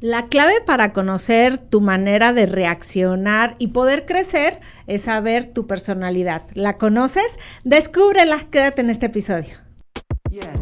La clave para conocer tu manera de reaccionar y poder crecer es saber tu personalidad. ¿La conoces? Descúbrela, quédate en este episodio. Yeah.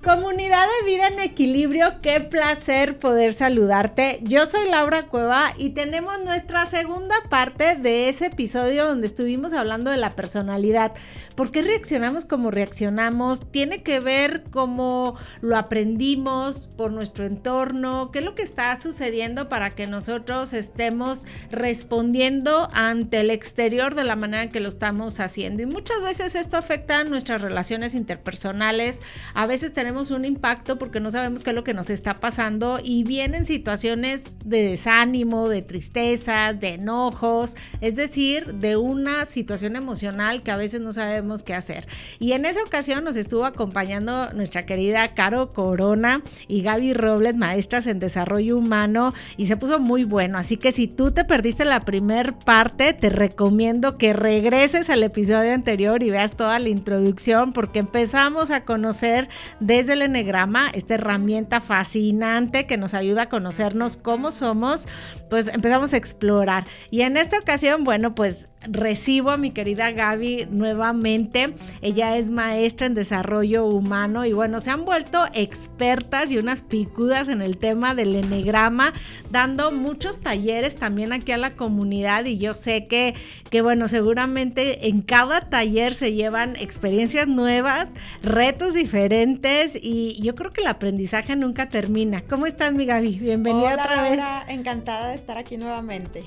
Comunidad de Vida en Equilibrio, qué placer poder saludarte. Yo soy Laura Cueva y tenemos nuestra segunda parte de ese episodio donde estuvimos hablando de la personalidad. ¿Por qué reaccionamos como reaccionamos? Tiene que ver cómo lo aprendimos por nuestro entorno, qué es lo que está sucediendo para que nosotros estemos respondiendo ante el exterior de la manera en que lo estamos haciendo. Y muchas veces esto afecta a nuestras relaciones interpersonales. A veces tenemos un impacto porque no sabemos qué es lo que nos está pasando y vienen situaciones de desánimo, de tristezas, de enojos, es decir, de una situación emocional que a veces no sabemos qué hacer. Y en esa ocasión nos estuvo acompañando nuestra querida Caro Corona y Gaby Robles, maestras en desarrollo humano, y se puso muy bueno. Así que si tú te perdiste la primer parte, te recomiendo que regreses al episodio anterior y veas toda la introducción, porque empezamos a conocer desde el enegrama, esta herramienta fascinante que nos ayuda a conocernos cómo somos, pues empezamos a explorar. Y en esta ocasión, bueno, pues recibo a mi querida Gaby nuevamente. Ella es maestra en desarrollo humano y bueno, se han vuelto expertas y unas picudas en el tema del enegrama, dando muchos talleres también aquí a la comunidad, y yo sé que bueno, seguramente en cada taller se llevan experiencias nuevas, retos diferentes, y yo creo que el aprendizaje nunca termina. ¿Cómo estás, mi Gaby? Bienvenida. Hola, otra vez. Laura, encantada de estar aquí nuevamente.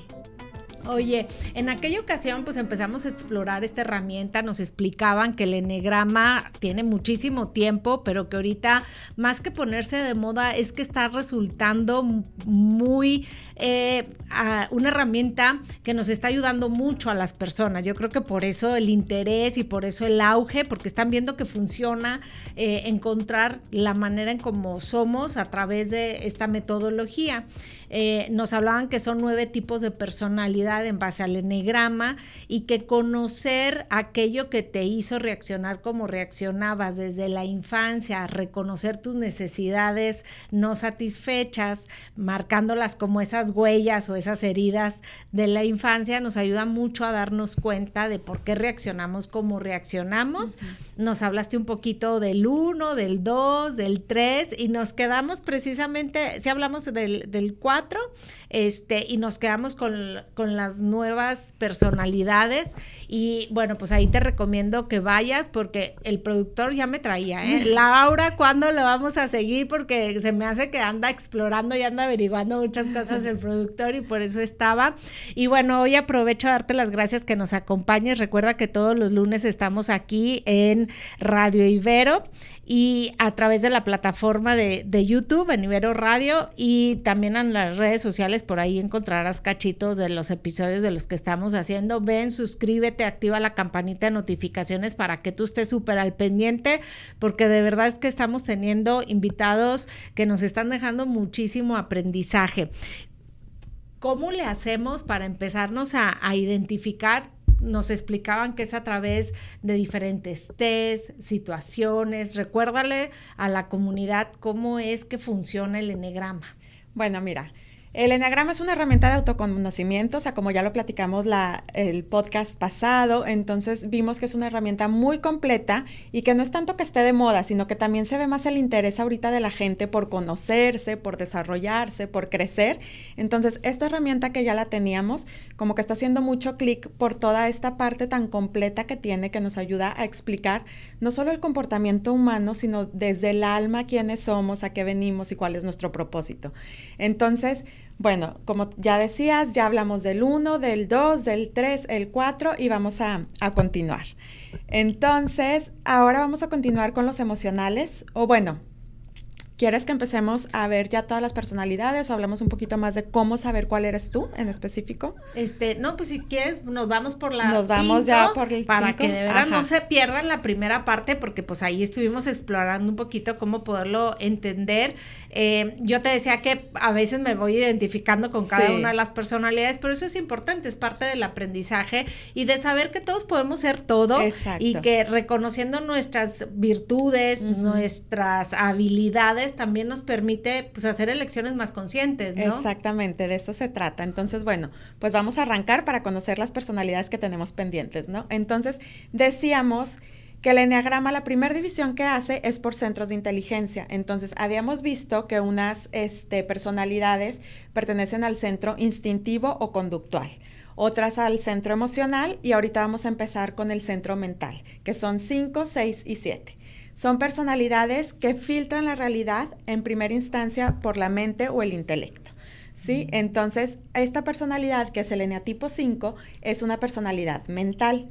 Oye, en aquella ocasión pues empezamos a explorar esta herramienta, nos explicaban que el enegrama tiene muchísimo tiempo, pero que ahorita más que ponerse de moda es que está resultando muy una herramienta que nos está ayudando mucho a las personas. Yo creo que por eso el interés y por eso el auge, porque están viendo que funciona encontrar la manera en cómo somos a través de esta metodología. Nos hablaban que son 9 tipos de personalidad en base al enegrama, y que conocer aquello que te hizo reaccionar como reaccionabas desde la infancia, reconocer tus necesidades no satisfechas, marcándolas como esas huellas o esas heridas de la infancia, nos ayuda mucho a darnos cuenta de por qué reaccionamos como reaccionamos. Uh-huh. Nos hablaste un poquito del 1, del 2, del 3, y nos quedamos precisamente, si hablamos del 4, y nos quedamos con las nuevas personalidades. Y bueno, pues ahí te recomiendo que vayas, porque el productor ya me traía, Laura, ¿cuándo lo vamos a seguir? Porque se me hace que anda explorando y anda averiguando muchas cosas el productor, y por eso estaba. Y bueno, hoy aprovecho a darte las gracias que nos acompañes. Recuerda que todos los lunes estamos aquí en Radio Ibero y a través de la plataforma de YouTube en Ibero Radio, y también en las redes sociales. Por ahí encontrarás cachitos de los episodios de los que estamos haciendo. Ven, suscríbete, activa la campanita de notificaciones para que tú estés súper al pendiente, porque de verdad es que estamos teniendo invitados que nos están dejando muchísimo aprendizaje. ¿Cómo le hacemos para empezarnos a identificar? Nos explicaban que es a través de diferentes tests, situaciones. Recuérdale a la comunidad cómo es que funciona el enegrama. Bueno, mira, el enegrama es una herramienta de autoconocimiento, o sea, como ya lo platicamos el podcast pasado. Entonces vimos que es una herramienta muy completa y que no es tanto que esté de moda, sino que también se ve más el interés ahorita de la gente por conocerse, por desarrollarse, por crecer. Entonces, esta herramienta que ya la teníamos, como que está haciendo mucho clic por toda esta parte tan completa que tiene, que nos ayuda a explicar no solo el comportamiento humano, sino desde el alma quiénes somos, a qué venimos y cuál es nuestro propósito. Entonces, bueno, como ya decías, ya hablamos del 1, del 2, del 3, el 4, y vamos a continuar. Entonces, ahora vamos a continuar con los emocionales, o bueno, ¿quieres que empecemos a ver ya todas las personalidades o hablamos un poquito más de cómo saber cuál eres tú en específico? No, pues si quieres, nos vamos por la Nos vamos ya por el para 5. que de verdad no se pierdan la primera parte, porque pues ahí estuvimos explorando un poquito cómo poderlo entender. Yo te decía que a veces me voy identificando con cada una de las personalidades, pero eso es importante, es parte del aprendizaje y de saber que todos podemos ser todo. Exacto. Y que reconociendo nuestras virtudes, nuestras habilidades, también nos permite pues hacer elecciones más conscientes, ¿no? Exactamente, de eso se trata. Entonces, bueno, pues vamos a arrancar para conocer las personalidades que tenemos pendientes, ¿no? Entonces, decíamos que el eneagrama, la primera división que hace es por centros de inteligencia. Entonces, habíamos visto que unas personalidades pertenecen al centro instintivo o conductual, otras al centro emocional y ahorita vamos a empezar con el centro mental, que son 5, 6 y 7. Son personalidades que filtran la realidad en primera instancia por la mente o el intelecto, ¿sí? Entonces, esta personalidad, que es el eneatipo 5, es una personalidad mental.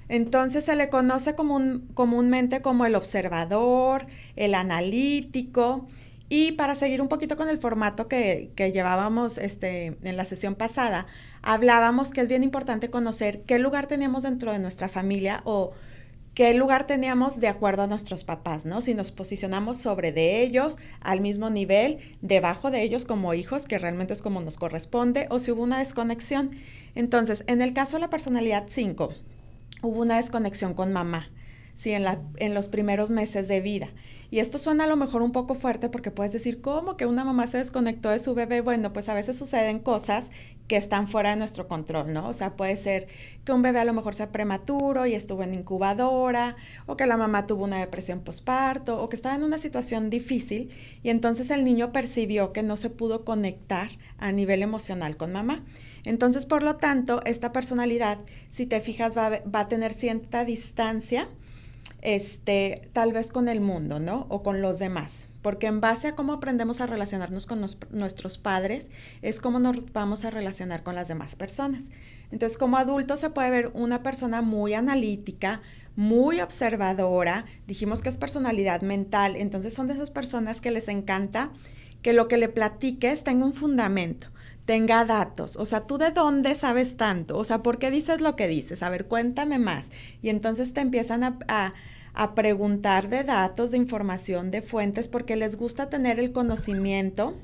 Entonces, se le conoce comúnmente como el observador, el analítico. Y para seguir un poquito con el formato que llevábamos en la sesión pasada, hablábamos que es bien importante conocer qué lugar teníamos dentro de nuestra familia o qué lugar teníamos de acuerdo a nuestros papás, ¿no? Si nos posicionamos sobre de ellos, al mismo nivel, debajo de ellos como hijos, que realmente es como nos corresponde, o si hubo una desconexión. Entonces, en el caso de la personalidad 5, hubo una desconexión con mamá, ¿sí? En los primeros meses de vida. Y esto suena a lo mejor un poco fuerte porque puedes decir, ¿cómo que una mamá se desconectó de su bebé? Bueno, pues a veces suceden cosas que están fuera de nuestro control, ¿no? O sea, puede ser que un bebé a lo mejor sea prematuro y estuvo en incubadora, o que la mamá tuvo una depresión posparto, o que estaba en una situación difícil y entonces el niño percibió que no se pudo conectar a nivel emocional con mamá. Entonces, por lo tanto, esta personalidad, si te fijas, va a tener cierta distancia, tal vez con el mundo, ¿no? O con los demás. Porque en base a cómo aprendemos a relacionarnos con nuestros padres, es cómo nos vamos a relacionar con las demás personas. Entonces, como adulto se puede ver una persona muy analítica, muy observadora. Dijimos que es personalidad mental. Entonces, son de esas personas que les encanta que lo que le platiques tenga un fundamento, tenga datos. O sea, ¿tú de dónde sabes tanto? O sea, ¿por qué dices lo que dices? A ver, cuéntame más. Y entonces te empiezan a preguntar de datos, de información, de fuentes, porque les gusta tener el conocimiento.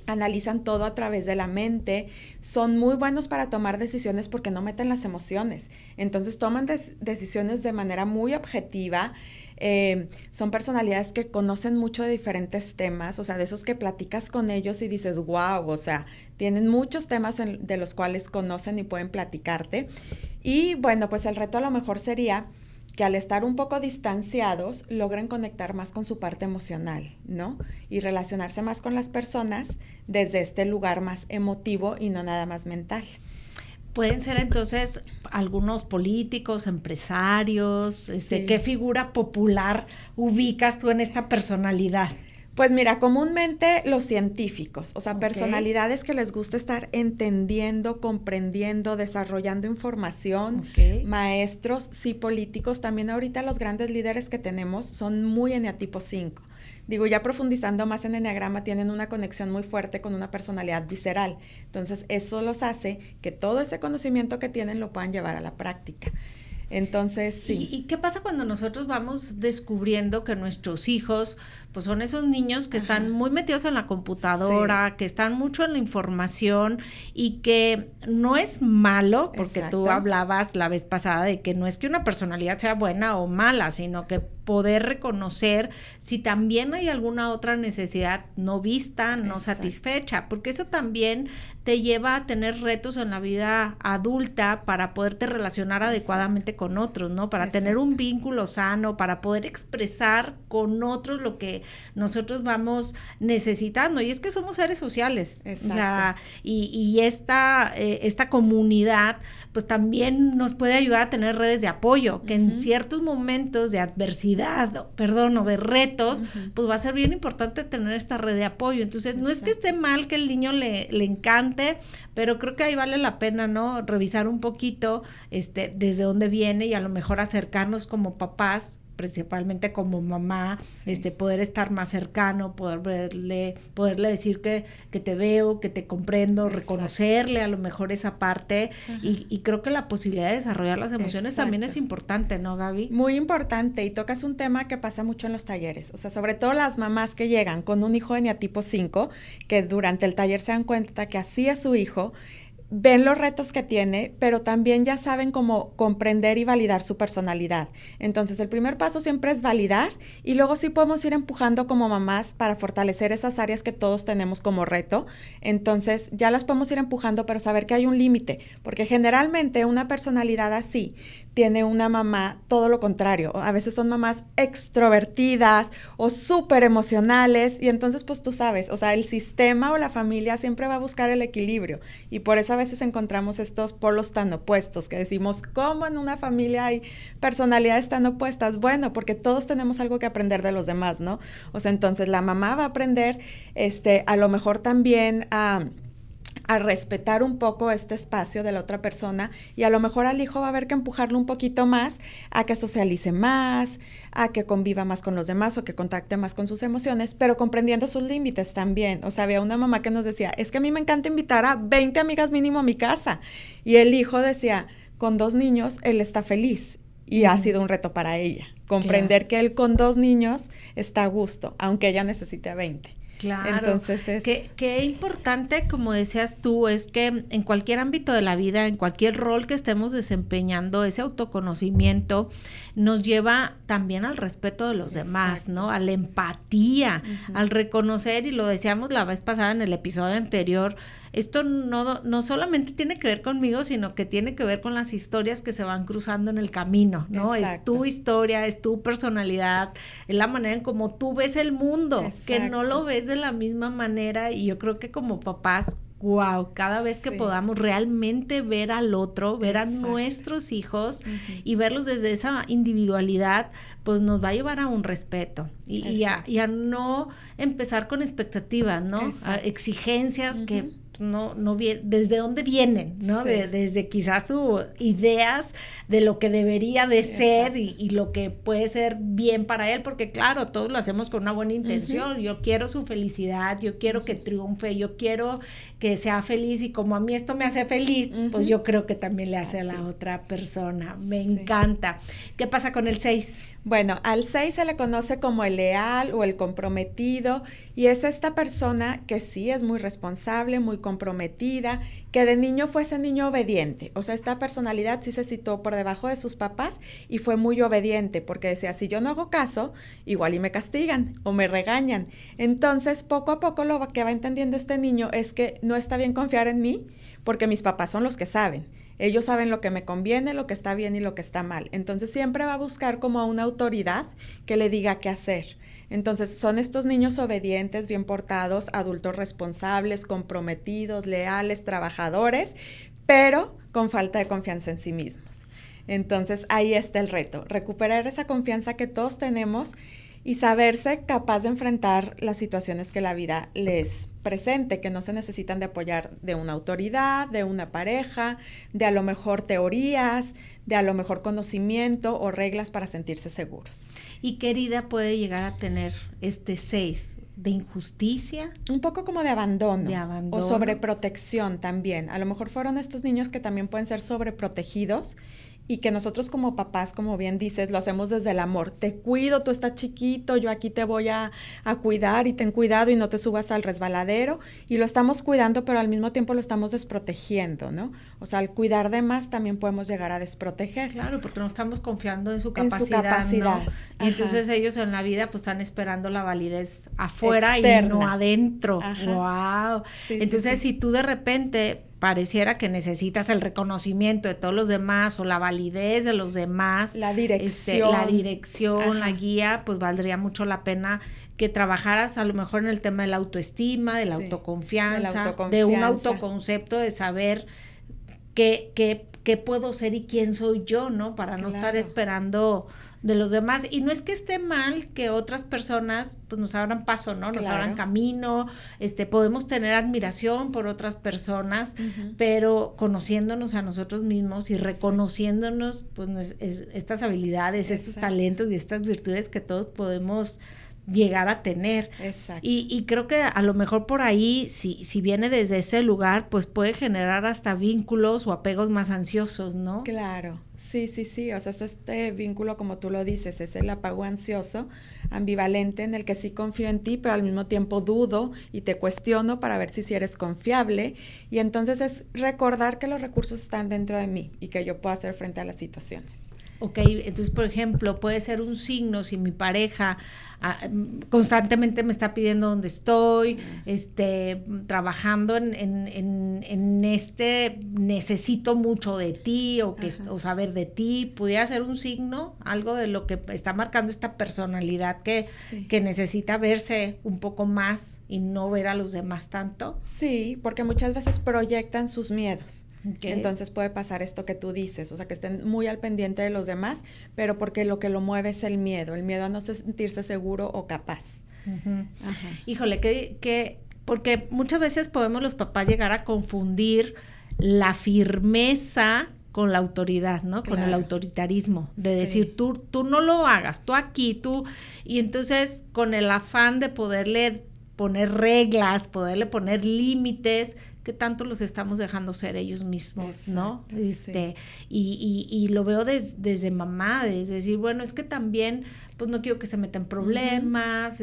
Analizan todo a través de la mente, son muy buenos para tomar decisiones porque no meten las emociones. Entonces toman decisiones de manera muy objetiva. Son personalidades que conocen mucho de diferentes temas, o sea, de esos que platicas con ellos y dices, wow, o sea, tienen muchos temas de los cuales conocen y pueden platicarte. Y bueno, pues el reto a lo mejor sería que al estar un poco distanciados logren conectar más con su parte emocional, ¿no? Y relacionarse más con las personas desde este lugar más emotivo y no nada más mental. Pueden ser entonces algunos políticos, empresarios, Sí. ¿Qué figura popular ubicas tú en esta personalidad? Pues mira, comúnmente los científicos, o sea, Ok. personalidades que les gusta estar entendiendo, comprendiendo, desarrollando información, Ok. maestros, sí, políticos. También ahorita los grandes líderes que tenemos son muy eneatipo 5. Digo, ya profundizando más en eneagrama, tienen una conexión muy fuerte con una personalidad visceral. Entonces, eso los hace que todo ese conocimiento que tienen lo puedan llevar a la práctica. Entonces, sí. ¿Y qué pasa cuando nosotros vamos descubriendo que nuestros hijos, pues son esos niños que están muy metidos en la computadora, que están mucho en la información y que no es malo, porque tú hablabas la vez pasada de que no es que una personalidad sea buena o mala, sino que poder reconocer si también hay alguna otra necesidad no vista, no satisfecha, porque eso también te lleva a tener retos en la vida adulta para poderte relacionar adecuadamente con otros, ¿no? Para tener un vínculo sano, para poder expresar con otros lo que nosotros vamos necesitando. Y es que somos seres sociales. O sea, y esta comunidad, pues también nos puede ayudar a tener redes de apoyo, que en ciertos momentos de adversidad, o de retos, pues va a ser bien importante tener esta red de apoyo. Entonces, no es que esté mal que el niño le encante, pero creo que ahí vale la pena, ¿no? Revisar un poquito desde dónde viene y a lo mejor acercarnos como papás principalmente como mamá, poder estar más cercano, poderle decir que te veo, que te comprendo, reconocerle a lo mejor esa parte, y creo que la posibilidad de desarrollar las emociones también es importante, ¿no, Gaby? Muy importante, y tocas un tema que pasa mucho en los talleres, o sea, sobre todo las mamás que llegan con un hijo eneatipo 5, que durante el taller se dan cuenta que así es su hijo, ven los retos que tiene, pero también ya saben cómo comprender y validar su personalidad. Entonces, el primer paso siempre es validar, y luego sí podemos ir empujando como mamás para fortalecer esas áreas que todos tenemos como reto. Entonces, ya las podemos ir empujando, pero saber que hay un límite, porque generalmente una personalidad así tiene una mamá todo lo contrario. A veces son mamás extrovertidas o súper emocionales, y entonces pues tú sabes, o sea, el sistema o la familia siempre va a buscar el equilibrio, y por eso a veces encontramos estos polos tan opuestos que decimos, ¿cómo en una familia hay personalidades tan opuestas? Bueno, porque todos tenemos algo que aprender de los demás, ¿no? O sea, entonces la mamá va a aprender a lo mejor también a respetar un poco este espacio de la otra persona, y a lo mejor al hijo va a haber que empujarlo un poquito más a que socialice más, a que conviva más con los demás o que contacte más con sus emociones, pero comprendiendo sus límites también. O sea, había una mamá que nos decía, es que a mí me encanta invitar a 20 amigas mínimo a mi casa, y el hijo decía, con 2 niños él está feliz, y ha sido un reto para ella, comprender que él con 2 niños está a gusto, aunque ella necesite a 20. Claro, entonces qué importante, como decías tú, es que en cualquier ámbito de la vida, en cualquier rol que estemos desempeñando, ese autoconocimiento nos lleva también al respeto de los demás, ¿no? A la empatía, al reconocer, y lo decíamos la vez pasada en el episodio anterior, esto no solamente tiene que ver conmigo, sino que tiene que ver con las historias que se van cruzando en el camino, ¿no? Es tu historia, es tu personalidad, es la manera en cómo tú ves el mundo, que no lo ves de la misma manera, y yo creo que como papás, wow, cada vez que podamos realmente ver al otro, ver a nuestros hijos y verlos desde esa individualidad, pues nos va a llevar a un respeto y a no empezar con expectativas, ¿no? A exigencias que no viene, desde dónde vienen, ¿no? Desde quizás tus ideas de lo que debería de ser y lo que puede ser bien para él, porque claro, todos lo hacemos con una buena intención. Yo quiero su felicidad, yo quiero que triunfe, yo quiero que sea feliz, y como a mí esto me hace feliz, pues yo creo que también le hace a la otra persona. Me encanta. ¿Qué pasa con el 6? Bueno, al 6 se le conoce como el leal o el comprometido, y es esta persona que sí es muy responsable, muy comprometida, que de niño fue ese niño obediente. O sea, esta personalidad sí se situó por debajo de sus papás y fue muy obediente, porque decía, si yo no hago caso, igual y me castigan o me regañan. Entonces, poco a poco lo que va entendiendo este niño es que no está bien confiar en mí, porque mis papás son los que saben. Ellos saben lo que me conviene, lo que está bien y lo que está mal. Entonces siempre va a buscar como a una autoridad que le diga qué hacer. Entonces son estos niños obedientes, bien portados, adultos responsables, comprometidos, leales, trabajadores, pero con falta de confianza en sí mismos. Entonces ahí está el reto, recuperar esa confianza que todos tenemos y saberse capaz de enfrentar las situaciones que la vida les presente, que no se necesitan de apoyar de una autoridad, de una pareja, de a lo mejor teorías, de a lo mejor conocimiento o reglas para sentirse seguros. ¿Y qué herida puede llegar a tener este 6? ¿De injusticia? Un poco como de abandono. O sobreprotección también. A lo mejor fueron estos niños que también pueden ser sobreprotegidos, y que nosotros como papás, como bien dices, lo hacemos desde el amor. Te cuido, tú estás chiquito, yo aquí te voy a cuidar, y ten cuidado y no te subas al resbaladero, y lo estamos cuidando, pero al mismo tiempo lo estamos desprotegiendo, ¿no? O sea, al cuidar de más también podemos llegar a desproteger. Claro, porque no estamos confiando en su capacidad, ¿no? Y entonces ellos en la vida pues están esperando la validez afuera externa, y no adentro. ¡Wow! Sí, entonces si tú de repente pareciera que necesitas el reconocimiento de todos los demás o la validez de los demás, la dirección, la guía, pues valdría mucho la pena que trabajaras a lo mejor en el tema de la autoestima, de la autoconfianza, de un autoconcepto, de saber qué puedo ser y quién soy yo, ¿no? Para no estar esperando de los demás. Y no es que esté mal que otras personas pues nos abran paso, ¿no? Nos abran camino, podemos tener admiración por otras personas, pero conociéndonos a nosotros mismos y reconociéndonos pues estas habilidades, estos talentos y estas virtudes que todos podemos llegar a tener. Exacto. Y creo que a lo mejor por ahí, si viene desde ese lugar, pues puede generar hasta vínculos o apegos más ansiosos, ¿no? Claro, sí, o sea, este vínculo, como tú lo dices, es el apego ansioso, ambivalente, en el que sí confío en ti, pero al mismo tiempo dudo y te cuestiono para ver si eres confiable, y entonces es recordar que los recursos están dentro de mí y que yo puedo hacer frente a las situaciones. Ok, entonces, por ejemplo, puede ser un signo si mi pareja constantemente me está pidiendo dónde estoy, trabajando en necesito mucho de ti o saber de ti, pudiera ser un signo, algo de lo que está marcando esta personalidad que necesita verse un poco más y no ver a los demás tanto. Sí, porque muchas veces proyectan sus miedos. Okay. Entonces puede pasar esto que tú dices, o sea, que estén muy al pendiente de los demás, pero porque lo que lo mueve es el miedo a no sentirse seguro o capaz. Híjole, porque muchas veces podemos los papás llegar a confundir la firmeza con la autoridad, ¿no? Con el autoritarismo, de decir, tú no lo hagas, tú aquí, tú, y entonces con el afán de poderle poner reglas, poderle poner límites, que tanto los estamos dejando ser ellos mismos, ¿no? Y lo veo desde mamá, desde decir, bueno, es que también, pues no quiero que se metan problemas,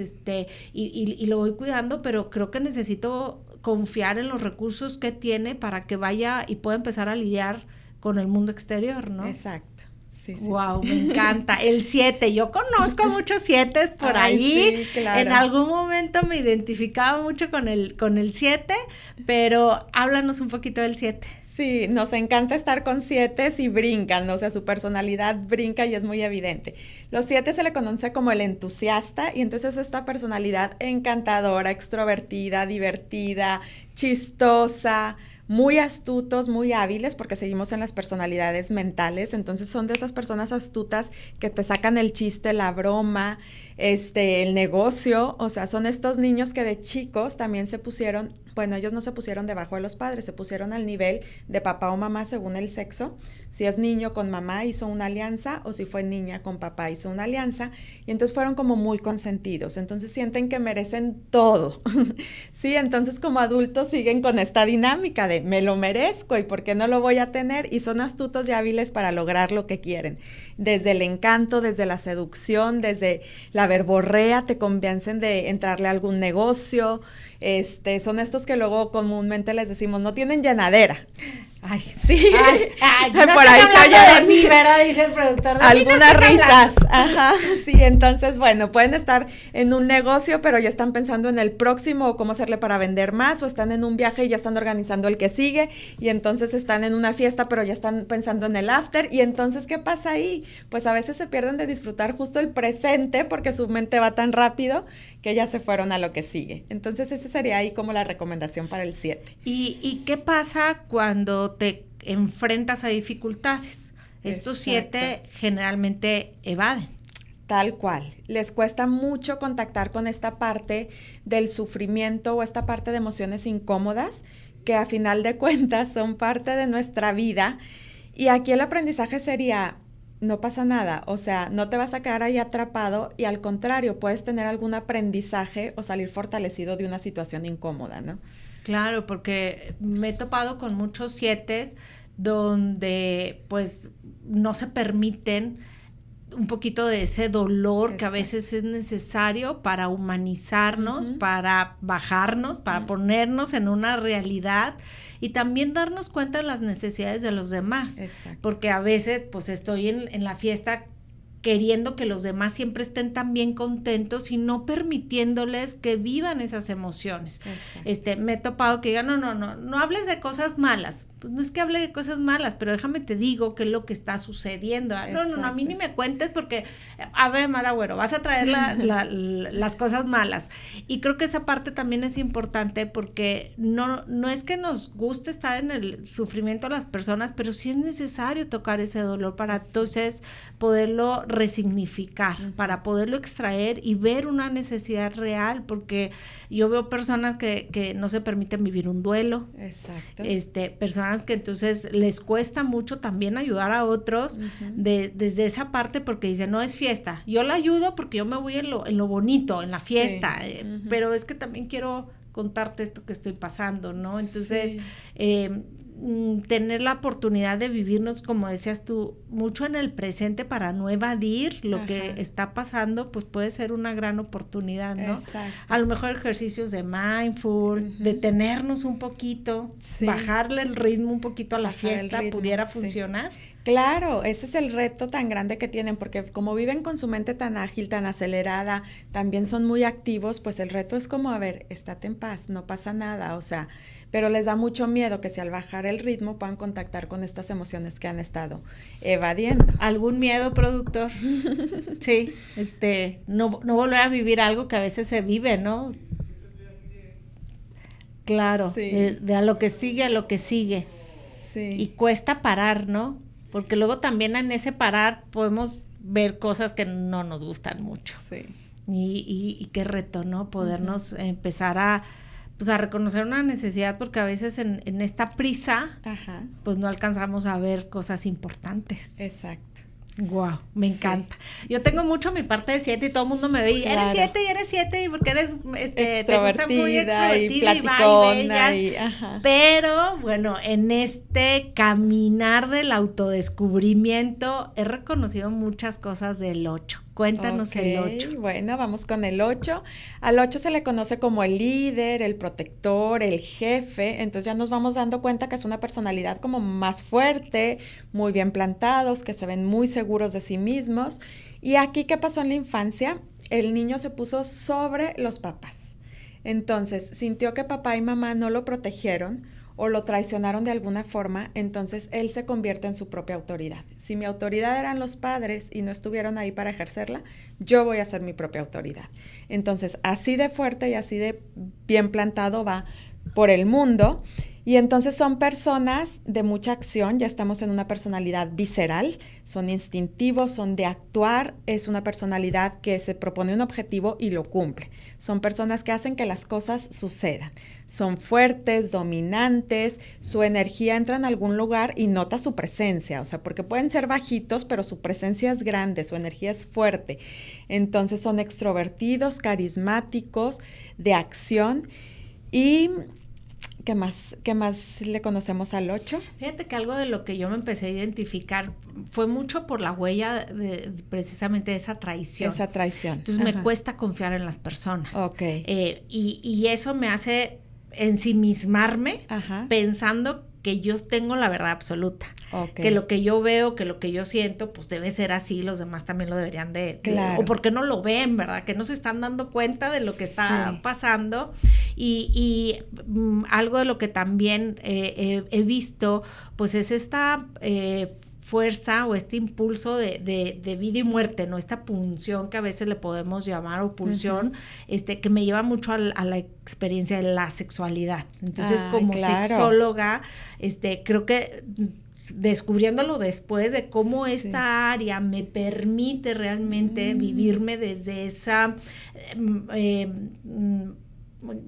y lo voy cuidando, pero creo que necesito confiar en los recursos que tiene para que vaya y pueda empezar a lidiar con el mundo exterior, ¿no? Exacto. Sí, wow, me encanta. El 7, yo conozco muchos 7 por ahí. Sí, claro. En algún momento me identificaba mucho con el 7, pero háblanos un poquito del 7. Sí, nos encanta estar con 7 y brincan, o sea, su personalidad brinca y es muy evidente. Los 7 se le conoce como el entusiasta, y entonces esta personalidad encantadora, extrovertida, divertida, chistosa, muy astutos, muy hábiles, porque seguimos en las personalidades mentales, entonces son de esas personas astutas que te sacan el chiste, la broma, el negocio, o sea, son estos niños que de chicos también se pusieron, bueno, ellos no se pusieron debajo de los padres, se pusieron al nivel de papá o mamá según el sexo. Si es niño con mamá hizo una alianza, o si fue niña con papá hizo una alianza, y entonces fueron como muy consentidos, entonces sienten que merecen todo. Sí, entonces como adultos siguen con esta dinámica de me lo merezco y por qué no lo voy a tener, y son astutos y hábiles para lograr lo que quieren, desde el encanto, desde la seducción, desde la verborrea, te convencen de entrarle a algún negocio. Son estos que luego comúnmente les decimos, no tienen llenadera. Ay, sí. Ay, no por ahí se oye de mí, ¿verdad? Dice el productor. Algunas risas. Ajá, sí, entonces, bueno, pueden estar en un negocio, pero ya están pensando en el próximo o cómo hacerle para vender más, o están en un viaje y ya están organizando el que sigue, y entonces están en una fiesta, pero ya están pensando en el after, y entonces, ¿qué pasa ahí? Pues a veces se pierden de disfrutar justo el presente porque su mente va tan rápido que ya se fueron a lo que sigue. Entonces, ese sería ahí como la recomendación para el 7. ¿Y qué pasa cuando te enfrentas a dificultades? Estos 7 generalmente evaden. Tal cual. Les cuesta mucho contactar con esta parte del sufrimiento o esta parte de emociones incómodas que a final de cuentas son parte de nuestra vida. Y aquí el aprendizaje sería, no pasa nada, o sea, no te vas a quedar ahí atrapado, y al contrario, puedes tener algún aprendizaje o salir fortalecido de una situación incómoda, ¿no? Claro, porque me he topado con muchos 7 donde pues no se permiten un poquito de ese dolor. Exacto. Que a veces es necesario para humanizarnos, para bajarnos, para ponernos en una realidad y también darnos cuenta de las necesidades de los demás. Exacto. Porque a veces pues estoy en la fiesta queriendo que los demás siempre estén también contentos y no permitiéndoles que vivan esas emociones. Me he topado que digan, no hables de cosas malas. Pues no es que hable de cosas malas, pero déjame te digo qué es lo que está sucediendo. No, a mí ni me cuentes porque, a ver, Maragüero, vas a traer las cosas malas. Y creo que esa parte también es importante porque no es que nos guste estar en el sufrimiento de las personas, pero sí es necesario tocar ese dolor para entonces poderlo resignificar, para poderlo extraer y ver una necesidad real, porque yo veo personas que no se permiten vivir un duelo. Exacto. Personas que entonces les cuesta mucho también ayudar a otros desde esa parte, porque dicen, no es fiesta, yo la ayudo porque yo me voy en lo bonito, en la fiesta, pero es que también quiero contarte esto que estoy pasando, ¿no? Entonces, tener la oportunidad de vivirnos, como decías tú, mucho en el presente para no evadir lo que está pasando, pues puede ser una gran oportunidad, ¿no? Exacto. A lo mejor ejercicios de mindful, detenernos un poquito, bajarle el ritmo un poquito a la fiesta, pudiera funcionar. Claro, ese es el reto tan grande que tienen, porque como viven con su mente tan ágil, tan acelerada, también son muy activos, pues el reto es como, a ver, estate en paz, no pasa nada, o sea, pero les da mucho miedo que si al bajar el ritmo puedan contactar con estas emociones que han estado evadiendo. ¿Algún miedo, productor? Sí, no volver a vivir algo que a veces se vive, ¿no? Claro, de a lo que sigue. Sí. Y cuesta parar, ¿no? Porque luego también en ese parar podemos ver cosas que no nos gustan mucho. Sí. Y qué reto, ¿no? Podernos empezar a reconocer una necesidad, porque a veces en esta prisa, pues no alcanzamos a ver cosas importantes. Exacto. Wow, me encanta. Yo tengo mucho mi parte de 7 y todo el mundo me ve y eres 7 y porque eres te gusta muy extrovertida y platicona pero bueno, en este caminar del autodescubrimiento he reconocido muchas cosas del 8. Cuéntanos el 8. Bueno, vamos con el 8. Al 8 se le conoce como el líder, el protector, el jefe. Entonces ya nos vamos dando cuenta que es una personalidad como más fuerte, muy bien plantados, que se ven muy seguros de sí mismos. Y aquí, ¿qué pasó en la infancia? El niño se puso sobre los papás. Entonces, sintió que papá y mamá no lo protegieron o lo traicionaron de alguna forma, entonces él se convierte en su propia autoridad. Si mi autoridad eran los padres y no estuvieron ahí para ejercerla, yo voy a ser mi propia autoridad. Entonces, así de fuerte y así de bien plantado va por el mundo. Y entonces son personas de mucha acción, ya estamos en una personalidad visceral, son instintivos, son de actuar, es una personalidad que se propone un objetivo y lo cumple. Son personas que hacen que las cosas sucedan. Son fuertes, dominantes, su energía entra en algún lugar y nota su presencia, o sea, porque pueden ser bajitos, pero su presencia es grande, su energía es fuerte. Entonces son extrovertidos, carismáticos, de acción. Y ¿qué más le conocemos al 8? Fíjate que algo de lo que yo me empecé a identificar fue mucho por la huella precisamente de esa traición. Esa traición. Entonces me cuesta confiar en las personas. Okay. Y eso me hace ensimismarme pensando que yo tengo la verdad absoluta. Okay. Que lo que yo veo, que lo que yo siento, pues debe ser así, los demás también lo deberían claro. O porque no lo ven, ¿verdad? Que no se están dando cuenta de lo que está pasando. Y algo de lo que también he visto, pues es esta fuerza o este impulso de vida y muerte, ¿no? Esta punción que a veces le podemos llamar o pulsión, que me lleva mucho a la experiencia de la sexualidad. Entonces, como sexóloga, creo que descubriéndolo después de cómo esta área me permite realmente vivirme desde esa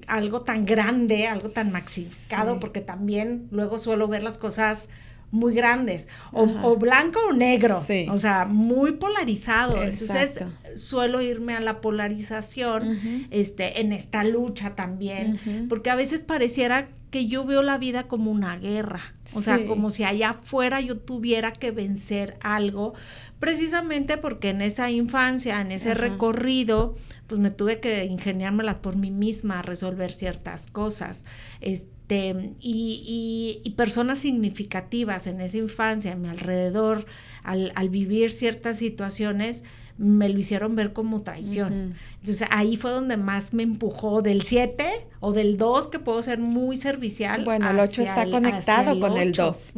algo tan grande, algo tan maxificado, porque también luego suelo ver las cosas muy grandes, o blanco o negro, o sea, muy polarizado. Exacto. Entonces, suelo irme a la polarización, en esta lucha también, porque a veces pareciera que yo veo la vida como una guerra, o sea, como si allá afuera yo tuviera que vencer algo, precisamente porque en esa infancia, en ese recorrido, pues me tuve que ingeniármelas por mí misma, resolver ciertas cosas, y personas significativas en esa infancia, a mi alrededor, al vivir ciertas situaciones, me lo hicieron ver como traición. Entonces ahí fue donde más me empujó del 7 o del 2, que puedo ser muy servicial. Bueno, el 8 está conectado con el 2.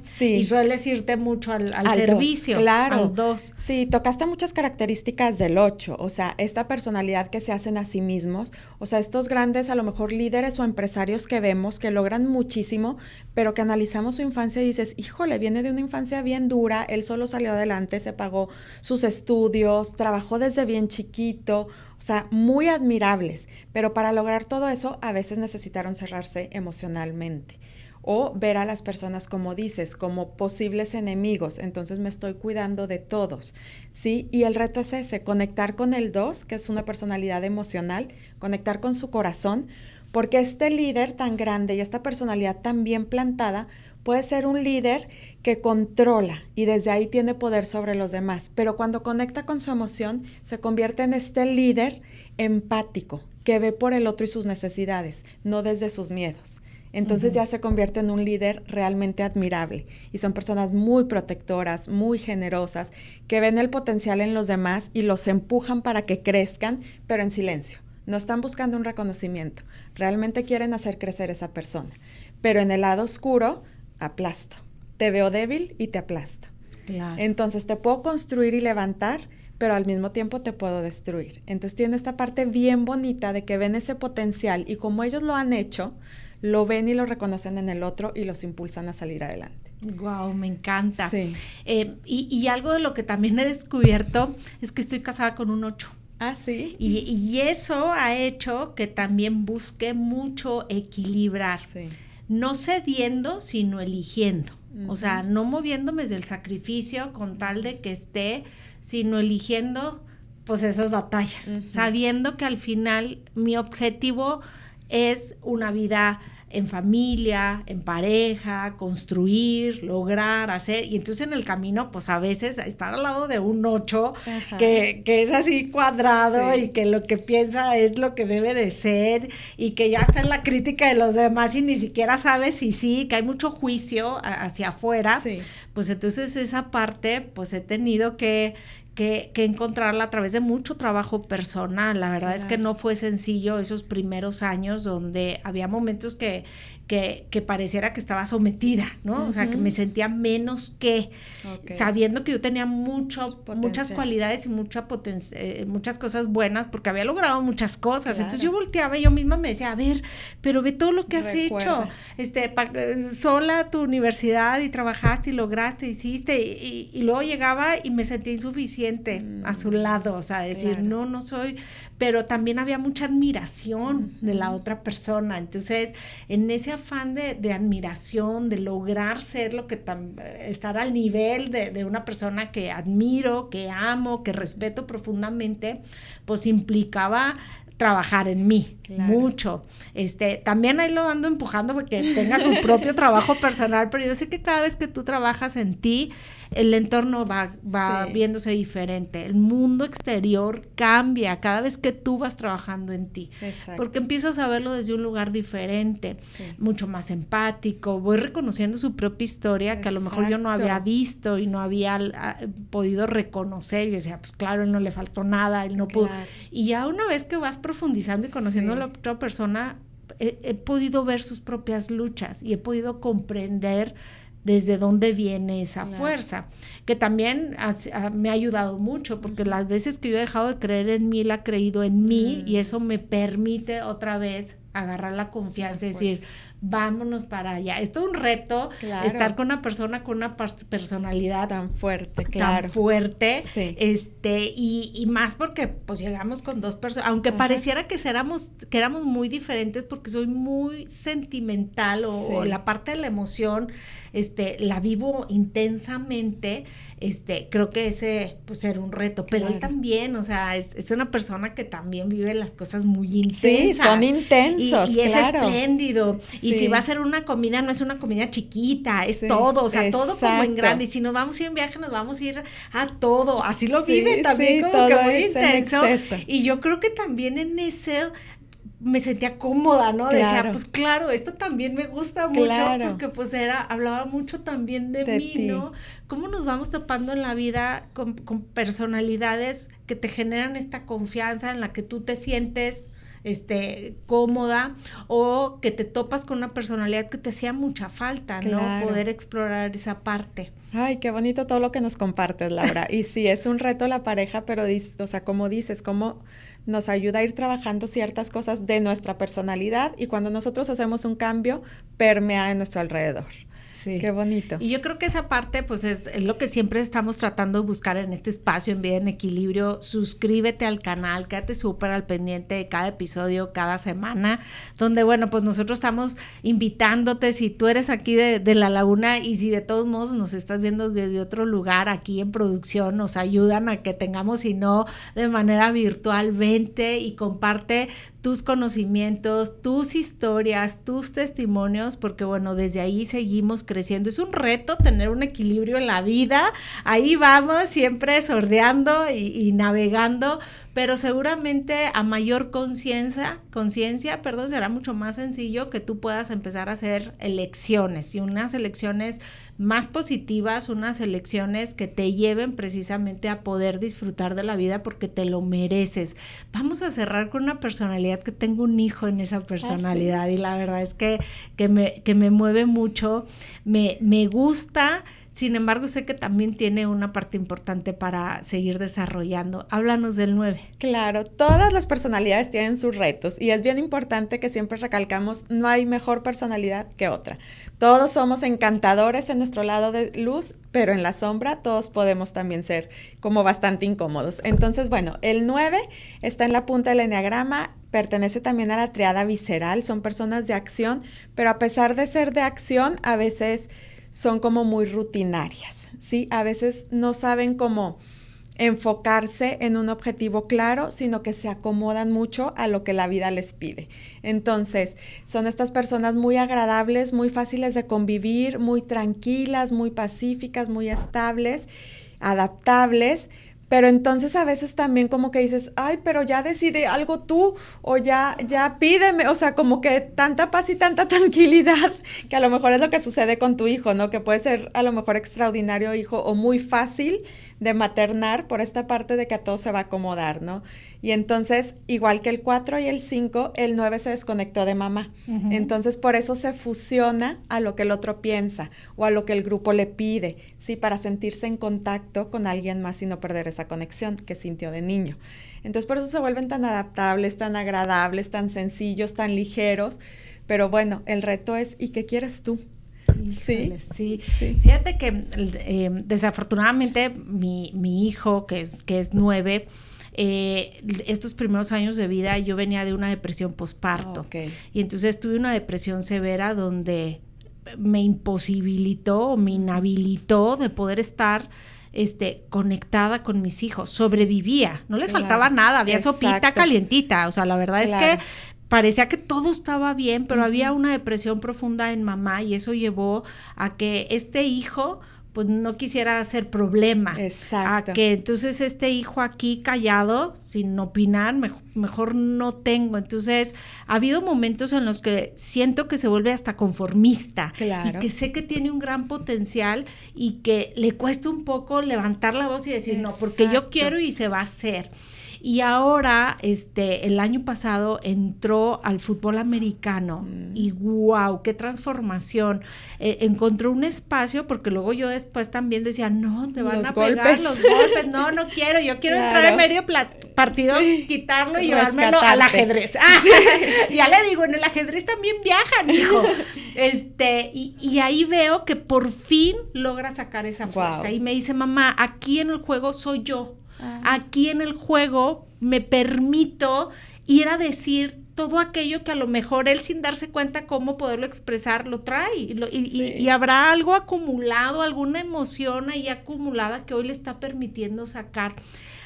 Sí. Y sueles irte mucho al servicio. 2, claro. Al 2. Sí, tocaste muchas características del 8, o sea, esta personalidad que se hacen a sí mismos, o sea, estos grandes, a lo mejor líderes o empresarios que vemos que logran muchísimo, pero que analizamos su infancia y dices, híjole, viene de una infancia bien dura, él solo salió adelante, se pagó sus estudios, trabajó desde bien chiquito, o sea, muy admirables, pero para lograr todo eso a veces necesitaron cerrarse emocionalmente o ver a las personas, como dices, como posibles enemigos, entonces me estoy cuidando de todos, ¿sí? Y el reto es ese, conectar con el 2, que es una personalidad emocional, conectar con su corazón, porque este líder tan grande y esta personalidad tan bien plantada puede ser un líder que controla y desde ahí tiene poder sobre los demás, pero cuando conecta con su emoción se convierte en este líder empático que ve por el otro y sus necesidades, no desde sus miedos. Entonces ya se convierte en un líder realmente admirable y son personas muy protectoras, muy generosas, que ven el potencial en los demás y los empujan para que crezcan, pero en silencio. No están buscando un reconocimiento, realmente quieren hacer crecer esa persona, pero en el lado oscuro aplasto, te veo débil y te aplasto. Claro. Entonces te puedo construir y levantar, pero al mismo tiempo te puedo destruir. Entonces tiene esta parte bien bonita de que ven ese potencial y como ellos lo han hecho, lo ven y lo reconocen en el otro y los impulsan a salir adelante. Wow, me encanta. Sí. Y algo de lo que también he descubierto es que estoy casada con un 8. Ah, sí. Y eso ha hecho que también busque mucho equilibrar. Sí. No cediendo, sino eligiendo. O sea, no moviéndome desde el sacrificio con tal de que esté, sino eligiendo pues esas batallas, sabiendo que al final mi objetivo es una vida en familia, en pareja, construir, lograr, hacer, y entonces en el camino, pues a veces estar al lado de un 8 que es así cuadrado y que lo que piensa es lo que debe de ser y que ya está en la crítica de los demás y ni siquiera sabe si sí, que hay mucho juicio hacia afuera, pues entonces esa parte, pues he tenido que encontrarla a través de mucho trabajo personal. La verdad es que no fue sencillo esos primeros años donde había momentos que pareciera que estaba sometida, ¿no? O sea, que me sentía menos que, sabiendo que yo tenía muchas cualidades y muchas cosas buenas, porque había logrado muchas cosas. Entonces yo volteaba y yo misma me decía, a ver, pero ve todo lo que has hecho. Sola a tu universidad y trabajaste y lograste, hiciste, y luego llegaba y me sentía insuficiente a su lado, o sea, decir, no soy, pero también había mucha admiración de la otra persona. Entonces, en ese afán de admiración, de lograr ser estar al nivel de una persona que admiro, que amo, que respeto profundamente, pues implicaba trabajar en mí, mucho. También ahí lo ando empujando porque tenga su propio trabajo personal, pero yo sé que cada vez que tú trabajas en ti, el entorno va viéndose diferente. El mundo exterior cambia cada vez que tú vas trabajando en ti. Exacto. Porque empiezas a verlo desde un lugar diferente, mucho más empático. Voy reconociendo su propia historia que a lo mejor yo no había visto y no había podido reconocer. Yo decía, pues claro, él no le faltó nada, él no pudo. Y ya una vez que vas profundizando y conociendo a la otra persona, he podido ver sus propias luchas y he podido comprender desde dónde viene esa fuerza, que también me ha ayudado mucho, porque las veces que yo he dejado de creer en mí, él ha creído en mí, y eso me permite otra vez agarrar la confianza y decir, vámonos para allá. Es todo un reto estar con una persona con una personalidad tan fuerte, claro. Tan fuerte, sí. Y más porque pues llegamos con dos personas, aunque pareciera que éramos muy diferentes porque soy muy sentimental o la parte de la emoción, la vivo intensamente, creo que ese pues era un reto, pero él también, o sea, es una persona que también vive las cosas muy intensas. Sí, son intensos, y es espléndido, y si va a ser una comida, no es una comida chiquita, es todo, o sea, todo como en grande, y si nos vamos a ir en viaje, nos vamos a ir a todo, así lo vive también como que muy intenso, y yo creo que también en ese me sentía cómoda, ¿no? Decía, pues claro, esto también me gusta mucho, porque pues hablaba mucho también de mí, ti. ¿No? Cómo nos vamos topando en la vida con personalidades que te generan esta confianza en la que tú te sientes cómoda, o que te topas con una personalidad que te hacía mucha falta, ¿no? Poder explorar esa parte. Ay, qué bonito todo lo que nos compartes, Laura. Y sí, es un reto la pareja, pero, o sea, como dices, cómo nos ayuda a ir trabajando ciertas cosas de nuestra personalidad, y cuando nosotros hacemos un cambio, permea en nuestro alrededor. Sí. Qué bonito. Y yo creo que esa parte, pues, es lo que siempre estamos tratando de buscar en este espacio en Vida en Equilibrio. Suscríbete al canal, quédate súper al pendiente de cada episodio, cada semana, donde, bueno, pues nosotros estamos invitándote, si tú eres aquí de La Laguna, y si de todos modos nos estás viendo desde otro lugar, aquí en producción, nos ayudan a que tengamos, si no, de manera virtual, vente y comparte tus conocimientos, tus historias, tus testimonios, porque bueno, desde ahí seguimos creciendo. Es un reto tener un equilibrio en la vida, ahí vamos, siempre sordeando y navegando, pero seguramente a mayor conciencia, será mucho más sencillo que tú puedas empezar a hacer elecciones, y unas elecciones más positivas, unas elecciones que te lleven precisamente a poder disfrutar de la vida porque te lo mereces. Vamos a cerrar con una personalidad que tengo un hijo en esa personalidad, y la verdad es que me mueve mucho, me gusta. Sin embargo, sé que también tiene una parte importante para seguir desarrollando. Háblanos del 9. Claro, todas las personalidades tienen sus retos, y es bien importante que siempre recalcamos, no hay mejor personalidad que otra. Todos somos encantadores en nuestro lado de luz, pero en la sombra todos podemos también ser como bastante incómodos. Entonces, bueno, el 9 está en la punta del eneagrama, pertenece también a la triada visceral, son personas de acción, pero a pesar de ser de acción, a veces son como muy rutinarias, ¿sí? A veces no saben cómo enfocarse en un objetivo claro, sino que se acomodan mucho a lo que la vida les pide. Entonces, son estas personas muy agradables, muy fáciles de convivir, muy tranquilas, muy pacíficas, muy estables, adaptables, pero entonces a veces también como que dices, ay, pero ya decide algo tú, o ya pídeme, o sea, como que tanta paz y tanta tranquilidad, que a lo mejor es lo que sucede con tu hijo, ¿no? Que puede ser a lo mejor extraordinario hijo, o muy fácil de maternar por esta parte de que a todo se va a acomodar, ¿no? Y entonces, igual que el 4 y el 5, el 9 se desconectó de mamá. Uh-huh. Entonces, por eso se fusiona a lo que el otro piensa o a lo que el grupo le pide, ¿sí? Para sentirse en contacto con alguien más y no perder esa conexión que sintió de niño. Entonces, por eso se vuelven tan adaptables, tan agradables, tan sencillos, tan ligeros. Pero bueno, el reto es, ¿y qué quieres tú? Sí. Fíjate que desafortunadamente mi hijo, que es 9, estos primeros años de vida yo venía de una depresión posparto. Okay. Y entonces tuve una depresión severa donde me imposibilitó, me inhabilitó de poder estar conectada con mis hijos. Sobrevivía, no les faltaba nada, había sopita calientita, o sea, la verdad es que parecía que todo estaba bien, pero había una depresión profunda en mamá, y eso llevó a que este hijo pues no quisiera hacer problema. Exacto. A que entonces este hijo aquí callado, sin opinar, mejor no tengo. Entonces, ha habido momentos en los que siento que se vuelve hasta conformista. Claro. Y que sé que tiene un gran potencial y que le cuesta un poco levantar la voz y decir, exacto, no, porque yo quiero y se va a hacer. Y ahora, el año pasado entró al fútbol americano y wow, qué transformación. Encontró un espacio, porque luego yo después también decía, no, te van a pegar los golpes, no quiero, yo quiero entrar en medio partido, quitarlo y llevármelo al ajedrez. Sí. Ya le digo, en el ajedrez también viajan, hijo. Y ahí veo que por fin logra sacar esa fuerza. Wow. Y me dice, mamá, aquí en el juego soy yo. Aquí en el juego me permito ir a decir todo aquello que a lo mejor él, sin darse cuenta cómo poderlo expresar, lo trae. Y habrá algo acumulado, alguna emoción ahí acumulada que hoy le está permitiendo sacar.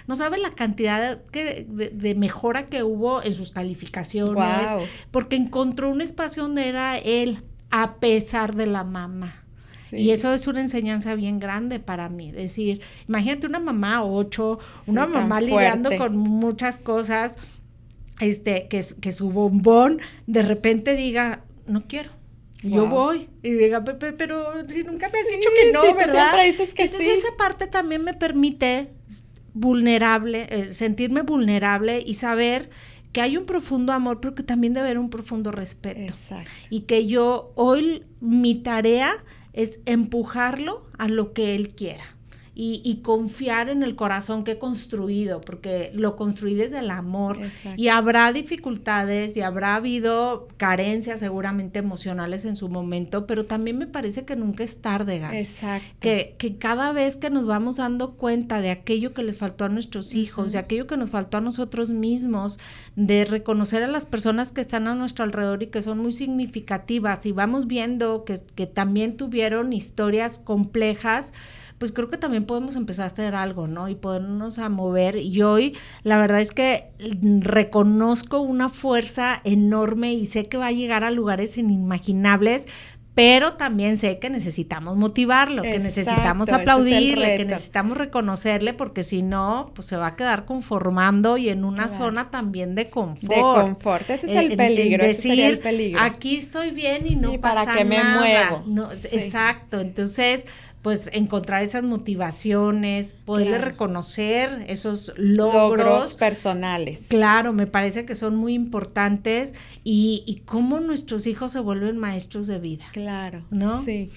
No sabe la cantidad de mejora que hubo en sus calificaciones, wow, porque encontró un espacio donde era él, a pesar de la mamá. Sí. Y eso es una enseñanza bien grande para mí. Decir, imagínate una mamá 8, una mamá lidiando con muchas cosas, que su bombón de repente diga, no quiero. Wow. Yo voy. Y diga, pero si nunca me has dicho que no, ¿verdad? Siempre dices que entonces esa parte también me permite sentirme vulnerable y saber que hay un profundo amor, pero que también debe haber un profundo respeto. Exacto. Y que yo hoy mi tarea es empujarlo a lo que él quiera. Y confiar en el corazón que he construido, porque lo construí desde el amor. Exacto. Y habrá dificultades y habrá habido carencias seguramente emocionales en su momento, pero también me parece que nunca es tarde, Gaby. Exacto. Que cada vez que nos vamos dando cuenta de aquello que les faltó a nuestros hijos, de aquello que nos faltó a nosotros mismos, de reconocer a las personas que están a nuestro alrededor y que son muy significativas, y vamos viendo que también tuvieron historias complejas, pues creo que también podemos empezar a hacer algo, ¿no? Y podernos a mover. Y hoy, la verdad es que reconozco una fuerza enorme y sé que va a llegar a lugares inimaginables, pero también sé que necesitamos motivarlo, que necesitamos aplaudirle, que necesitamos reconocerle, porque si no, pues se va a quedar conformando y en una zona también de confort. De confort, ese es el peligro, decir, ese sería el peligro. Aquí estoy bien y no pasa nada. ¿Para qué me muevo? No, sí. Exacto, entonces pues encontrar esas motivaciones, poderle reconocer esos logros personales. Claro, me parece que son muy importantes y cómo nuestros hijos se vuelven maestros de vida. Claro, ¿no? Sí.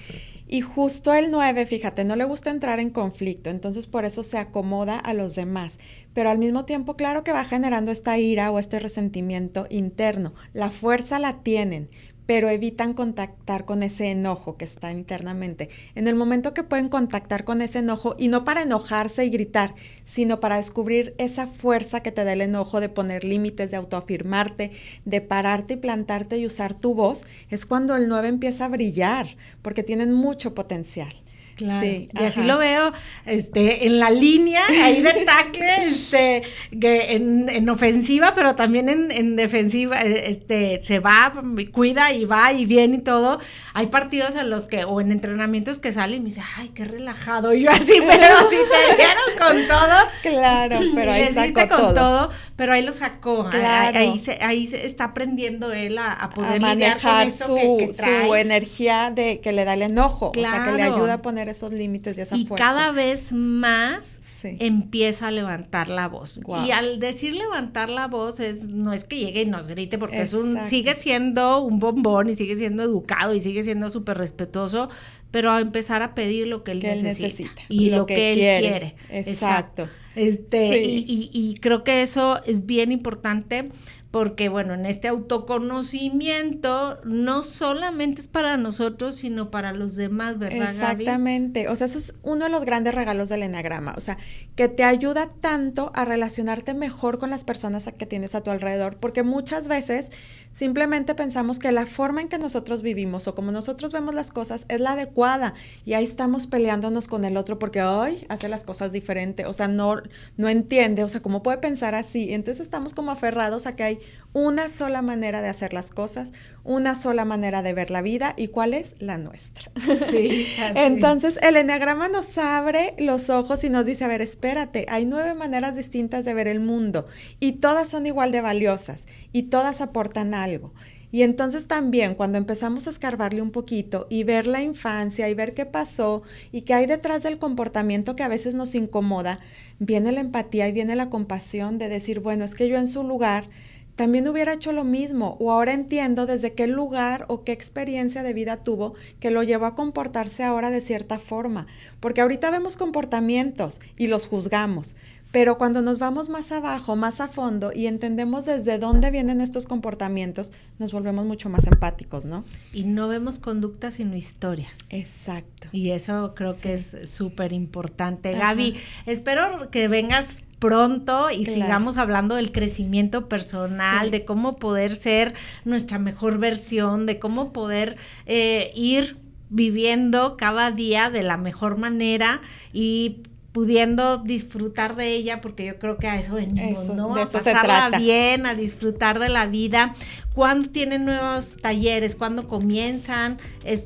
Y justo el 9, fíjate, no le gusta entrar en conflicto, entonces por eso se acomoda a los demás, pero al mismo tiempo, claro que va generando esta ira o este resentimiento interno. La fuerza la tienen, pero evitan contactar con ese enojo que está internamente. En el momento que pueden contactar con ese enojo, y no para enojarse y gritar, sino para descubrir esa fuerza que te da el enojo de poner límites, de autoafirmarte, de pararte y plantarte y usar tu voz, es cuando el 9 empieza a brillar, porque tienen mucho potencial. Claro, sí, y así lo veo en la línea ahí de tackle, que en ofensiva, pero también en defensiva, se va, cuida y va y viene y todo. Hay partidos en los que, o en entrenamientos que sale y me dice, ay, qué relajado, y yo así, pero si te dieron con todo. Claro, pero ahí sacó con todo, pero ahí lo sacó, claro. ahí se está aprendiendo él a poder manejar lidiar con eso que trae. Su energía que le da el enojo, claro. O sea, que le ayuda a poner esos límites y esa fuerza. Y cada vez más empieza a levantar la voz. Wow. Y al decir levantar la voz no es que llegue y nos grite, porque sigue siendo un bombón y sigue siendo educado y sigue siendo súper respetuoso, pero a empezar a pedir lo que él necesita y lo que él quiere. Exacto. Y creo que eso es bien importante, porque bueno, en este autoconocimiento no solamente es para nosotros, sino para los demás, ¿verdad, Exactamente, Gaby? O sea, eso es uno de los grandes regalos del eneagrama, o sea, que te ayuda tanto a relacionarte mejor con las personas que tienes a tu alrededor, porque muchas veces simplemente pensamos que la forma en que nosotros vivimos o como nosotros vemos las cosas es la adecuada, y ahí estamos peleándonos con el otro porque hoy hace las cosas diferente, o sea, no entiende, o sea, ¿cómo puede pensar así? Entonces estamos como aferrados a que hay una sola manera de hacer las cosas, una sola manera de ver la vida, ¿y cuál es? La nuestra. Sí. Entonces, el eneagrama nos abre los ojos y nos dice, a ver, espérate, hay 9 maneras distintas de ver el mundo y todas son igual de valiosas y todas aportan algo. Y entonces también cuando empezamos a escarbarle un poquito y ver la infancia y ver qué pasó y qué hay detrás del comportamiento que a veces nos incomoda, viene la empatía y viene la compasión de decir, bueno, es que yo en su lugar también hubiera hecho lo mismo, o ahora entiendo desde qué lugar o qué experiencia de vida tuvo que lo llevó a comportarse ahora de cierta forma, porque ahorita vemos comportamientos y los juzgamos, Pero cuando nos vamos más abajo, más a fondo y entendemos desde dónde vienen estos comportamientos, nos volvemos mucho más empáticos, ¿no? Y no vemos conductas sino historias. Exacto. Y eso creo que es súper importante. Gaby, espero que vengas pronto y sigamos hablando del crecimiento personal, de cómo poder ser nuestra mejor versión, de cómo poder ir viviendo cada día de la mejor manera y pudiendo disfrutar de ella, porque yo creo que a eso venimos, ¿no? De eso a pasarla se trata. bien, a disfrutar de la vida. ¿Cuándo tienen nuevos talleres? ¿Cuándo comienzan?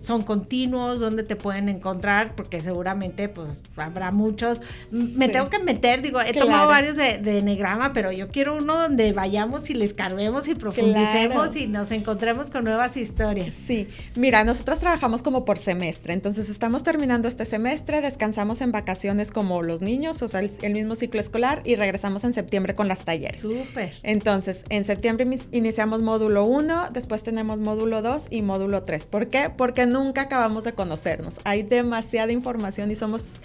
¿Son continuos? ¿Dónde te pueden encontrar? Porque seguramente pues habrá muchos. Me tengo que meter, digo, he tomado varios de Enegrama, pero yo quiero uno donde vayamos y les escarbemos y profundicemos y nos encontremos con nuevas historias. Sí, mira, nosotros trabajamos como por semestre, entonces estamos terminando este semestre, descansamos en vacaciones como los niños, o sea, el mismo ciclo escolar, y regresamos en septiembre con las talleres. Súper. Entonces, en septiembre iniciamos módulo 1, después tenemos módulo 2 y módulo 3. ¿Por qué? Porque nunca acabamos de conocernos. Hay demasiada información y somos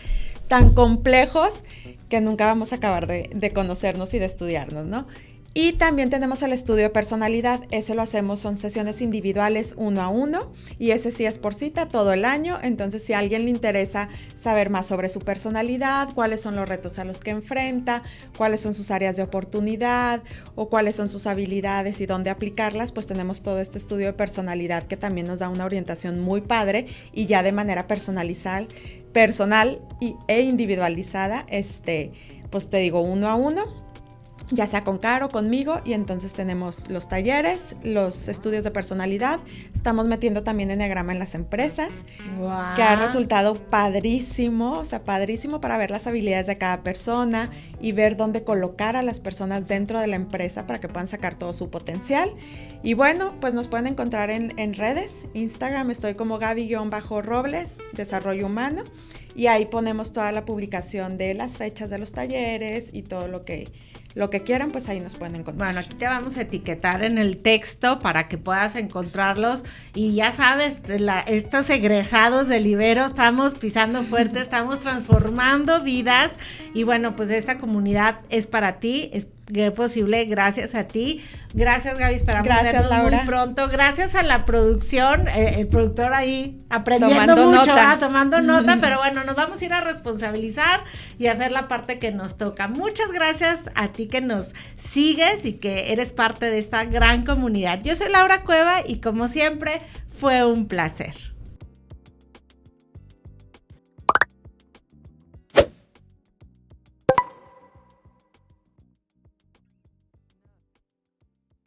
tan complejos que nunca vamos a acabar de conocernos y de estudiarnos, ¿no? Y también tenemos el estudio de personalidad, ese lo hacemos, son sesiones individuales 1 a 1 y ese sí es por cita todo el año, entonces si a alguien le interesa saber más sobre su personalidad, cuáles son los retos a los que enfrenta, cuáles son sus áreas de oportunidad o cuáles son sus habilidades y dónde aplicarlas, pues tenemos todo este estudio de personalidad que también nos da una orientación muy padre y ya de manera personal e individualizada, pues te digo 1 a 1. Ya sea con Caro, conmigo, y entonces tenemos los talleres, los estudios de personalidad, estamos metiendo también Eneagrama en las empresas, que ha resultado padrísimo, o sea, padrísimo para ver las habilidades de cada persona y ver dónde colocar a las personas dentro de la empresa para que puedan sacar todo su potencial. Y bueno, pues nos pueden encontrar en redes, Instagram estoy como Gaby-Robles, Desarrollo Humano, y ahí ponemos toda la publicación de las fechas de los talleres y todo lo que quieran, pues ahí nos pueden encontrar. Bueno, aquí te vamos a etiquetar en el texto para que puedas encontrarlos y ya sabes, estos egresados del Ibero estamos pisando fuerte, estamos transformando vidas y bueno, pues esta comunidad es para ti, es posible gracias a ti. Gracias, Gaby, esperamos vernos Laura. Muy pronto. Gracias a la producción, el productor ahí aprendiendo tomando nota, pero bueno, nos vamos a ir a responsabilizar y hacer la parte que nos toca. Muchas gracias a ti que nos sigues y que eres parte de esta gran comunidad. Yo soy Laura Cueva y como siempre, fue un placer.